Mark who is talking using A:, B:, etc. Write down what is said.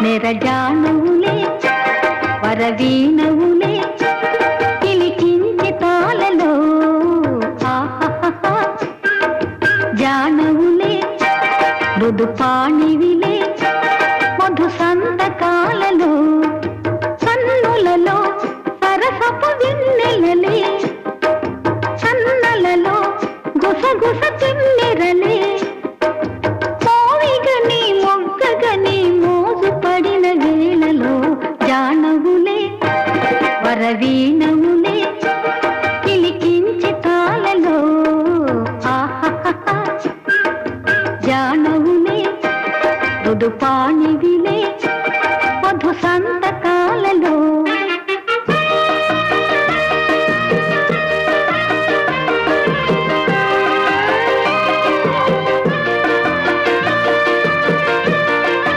A: నెరజానువులే వరవీణవులే పిలికించి తాళలో జానవులే మృదుపాణివిలే మధు సంతకాలలో సన్నులలో సరసపు వెన్నెలలే సన్నలలో గుసగుస చిన్నెరలే మోవిగని మొగ్గగని మోజు పడిన వేళలో జానవులే వరవీణవులే పిలికించి తాళలో జానవులే మృదుపాణివిలే మధు సంతకాలలో